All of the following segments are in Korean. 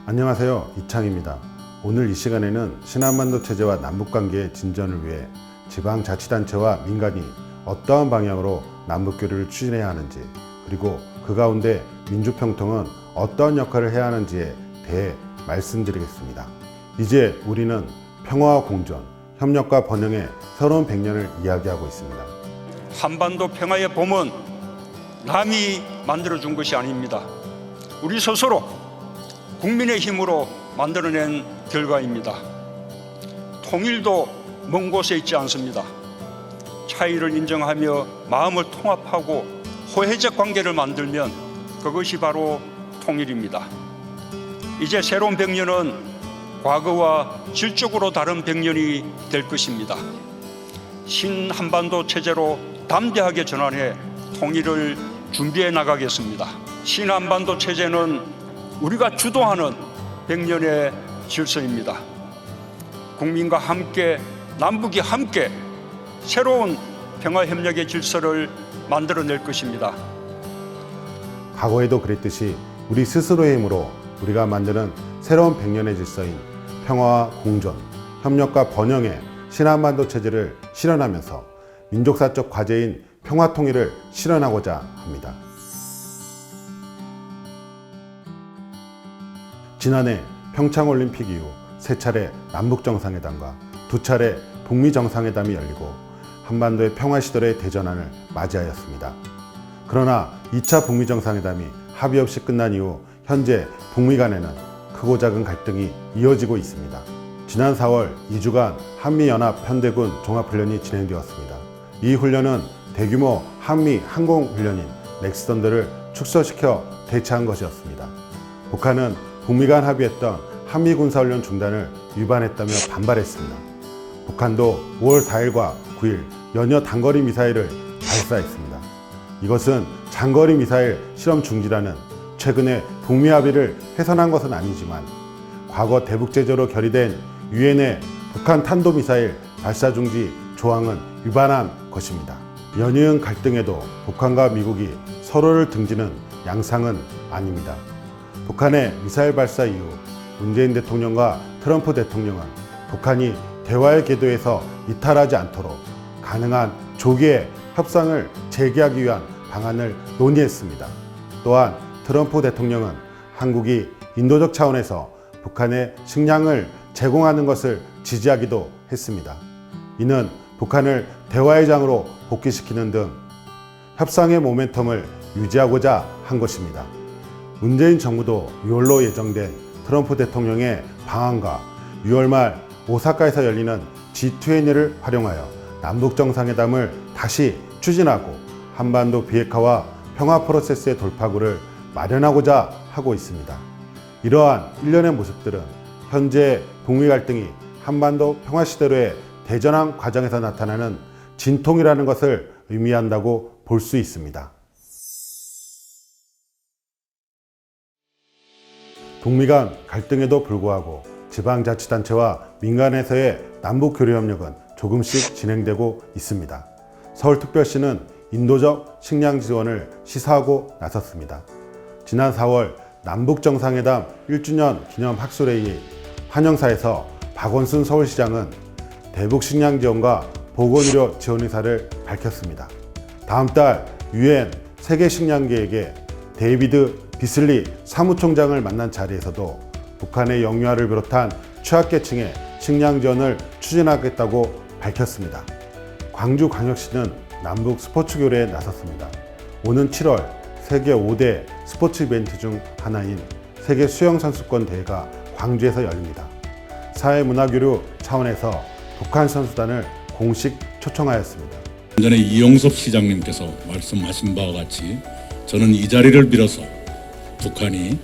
안녕하세요, 이창입니다. 오늘 이 시간에는 신한반도 체제와 남북관계의 진전을 위해 지방자치단체와 민간이 어떠한 방향으로 남북교류를 추진해야 하는지, 그리고 그 가운데 민주평통은 어떠한 역할을 해야 하는지에 대해 말씀드리겠습니다. 이제 우리는 평화와 공존, 협력과 번영의 새로운 100년을 이야기하고 있습니다. 한반도 평화의 봄은 남이 만들어준 것이 아닙니다. 우리 스스로 국민의 힘으로 만들어낸 결과입니다. 통일도 먼 곳에 있지 않습니다. 차이를 인정하며 마음을 통합하고 호혜적 관계를 만들면 그것이 바로 통일입니다. 이제 새로운 100년은 과거와 질적으로 다른 100년이 될 것입니다. 신한반도 체제로 담대하게 전환해 통일을 준비해 나가겠습니다. 신한반도 체제는 우리가 주도하는 100년의 질서입니다. 국민과 함께, 남북이 함께 새로운 평화협력의 질서를 만들어낼 것입니다. 과거에도 그랬듯이 우리 스스로의 힘으로 우리가 만드는 새로운 100년의 질서인 평화와 공존, 협력과 번영의 신한반도 체제를 실현하면서 민족사적 과제인 평화통일을 실현하고자 합니다. 지난해 평창올림픽 이후 3차례 남북정상회담과 2차례 북미정상회담이 열리고 한반도의 평화 시절의 대전환을 맞이하였습니다. 그러나 2차 북미정상회담이 합의 없이 끝난 이후 현재 북미 간에는 크고 작은 갈등이 이어지고 있습니다. 지난 4월 2주간 한미연합 편대군 종합훈련이 진행되었습니다. 이 훈련은 대규모 한미 항공훈련인 넥스던들을 축소시켜 대처한 것이었습니다. 북한은 북미 간 합의했던 한미 군사훈련 중단을 위반했다며 반발했습니다. 북한도 5월 4일과 9일 연이어 단거리 미사일을 발사했습니다. 이것은 장거리 미사일 실험 중지라는 최근의 북미 합의를 훼손한 것은 아니지만 과거 대북제재로 결의된 유엔의 북한 탄도미사일 발사 중지 조항은 위반한 것입니다. 연이은 갈등에도 북한과 미국이 서로를 등지는 양상은 아닙니다. 북한의 미사일 발사 이후 문재인 대통령과 트럼프 대통령은 북한이 대화의 궤도에서 이탈하지 않도록 가능한 조기의 협상을 재개하기 위한 방안을 논의했습니다. 또한 트럼프 대통령은 한국이 인도적 차원에서 북한에 식량을 제공하는 것을 지지하기도 했습니다. 이는 북한을 대화의 장으로 복귀시키는 등 협상의 모멘텀을 유지하고자 한 것입니다. 문재인 정부도 6월로 예정된 트럼프 대통령의 방한과 6월 말 오사카에서 열리는 G20를 활용하여 남북정상회담을 다시 추진하고 한반도 비핵화와 평화 프로세스의 돌파구를 마련하고자 하고 있습니다. 이러한 일련의 모습들은 현재 북미 갈등이 한반도 평화 시대로의 대전환 과정에서 나타나는 진통이라는 것을 의미한다고 볼 수 있습니다. 북미 간 갈등에도 불구하고 지방자치단체와 민간에서의 남북교류협력은 조금씩 진행되고 있습니다. 서울특별시는 인도적 식량 지원을 시사하고 나섰습니다. 지난 4월 남북정상회담 1주년 기념 학술회의 환영사에서 박원순 서울시장은 대북 식량 지원과 보건의료 지원 의사를 밝혔습니다. 다음 달 유엔 세계식량계획의 데이비드 비슬리 사무총장을 만난 자리에서도 북한의 영유아를 비롯한 취약계층의 식량 지원을 추진하겠다고 밝혔습니다. 광주광역시는 남북 스포츠 교류에 나섰습니다. 오는 7월 세계 5대 스포츠 이벤트 중 하나인 세계 수영선수권 대회가 광주에서 열립니다. 사회문화교류 차원에서 북한 선수단을 공식 초청하였습니다. 전에 이용섭 시장님께서 말씀하신 바와 같이 저는 이 자리를 빌어서 북한이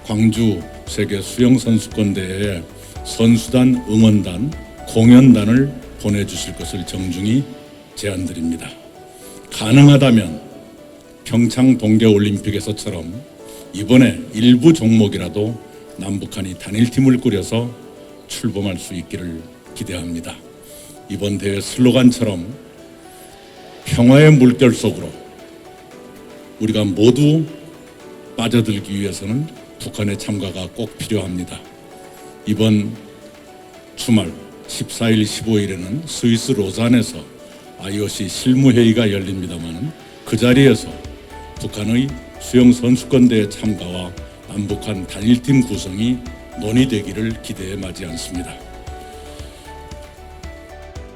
광주 세계 수영선수권 대회에 선수단, 응원단 공연단을 보내주실 것을 정중히 제안드립니다. 가능하다면 평창 동계올림픽에서처럼 이번에 일부 종목이라도 남북한이 단일팀을 꾸려서 출범할 수 있기를 기대합니다. 이번 대회 슬로건처럼 평화의 물결 속으로 우리가 모두 빠져들기 위해서는 북한의 참가가 꼭 필요합니다. 이번 주말 14일, 15일에는 스위스 로잔에서 IOC 실무회의가 열립니다만 그 자리에서 북한의 수영 선수권대회 참가와 남북한 단일팀 구성이 논의되기를 기대해 마지 않습니다.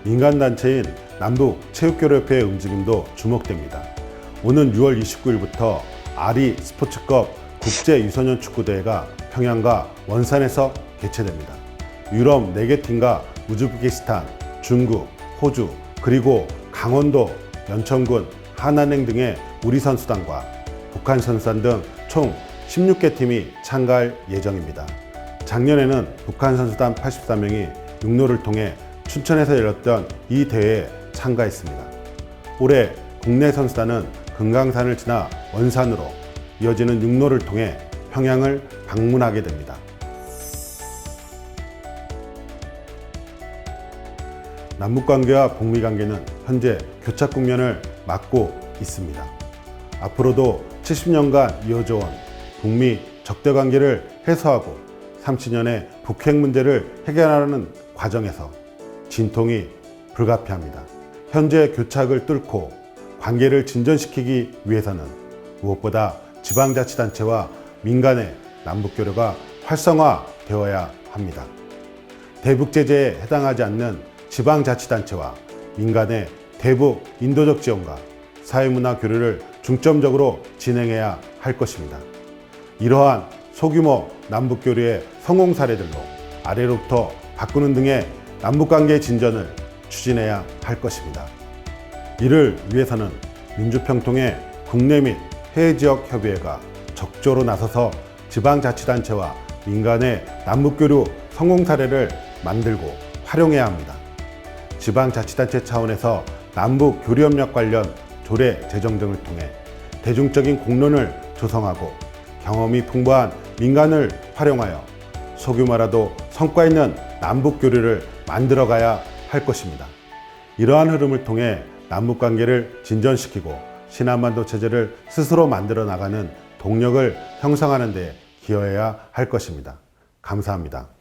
민간단체인 남북체육교류협회의 움직임도 주목됩니다. 오는 6월 29일부터 아리 스포츠컵 국제유소년 축구대회가 평양과 원산에서 개최됩니다. 유럽 4개 팀과 우즈베키스탄, 중국, 호주, 그리고 강원도, 연천군, 한안행 등의 우리 선수단과 북한 선수단 등 총 16개 팀이 참가할 예정입니다. 작년에는 북한 선수단 84명이 육로를 통해 춘천에서 열렸던 이 대회에 참가했습니다. 올해 국내 선수단은 금강산을 지나 원산으로 이어지는 육로를 통해 평양을 방문하게 됩니다. 남북관계와 북미관계는 현재 교착 국면을 맞고 있습니다. 앞으로도 70년간 이어져 온 북미 적대관계를 해소하고 30년의 북핵 문제를 해결하는 과정에서 진통이 불가피합니다. 현재 교착을 뚫고 관계를 진전시키기 위해서는 무엇보다 지방자치단체와 민간의 남북교류가 활성화되어야 합니다. 대북제재에 해당하지 않는 지방자치단체와 민간의 대북 인도적 지원과 사회문화 교류를 중점적으로 진행해야 할 것입니다. 이러한 소규모 남북교류의 성공 사례들로 아래로부터 바꾸는 등의 남북관계 진전을 추진해야 할 것입니다. 이를 위해서는 민주평통의 국내 및 해외 지역 협의회가 적극적으로 나서서 지방자치단체와 민간의 남북교류 성공 사례를 만들고 활용해야 합니다. 지방자치단체 차원에서 남북교류협력 관련 조례 제정 등을 통해 대중적인 공론을 조성하고 경험이 풍부한 민간을 활용하여 소규모라도 성과 있는 남북교류를 만들어가야 할 것입니다. 이러한 흐름을 통해 남북관계를 진전시키고 신한반도 체제를 스스로 만들어 나가는 동력을 형성하는 데 기여해야 할 것입니다. 감사합니다.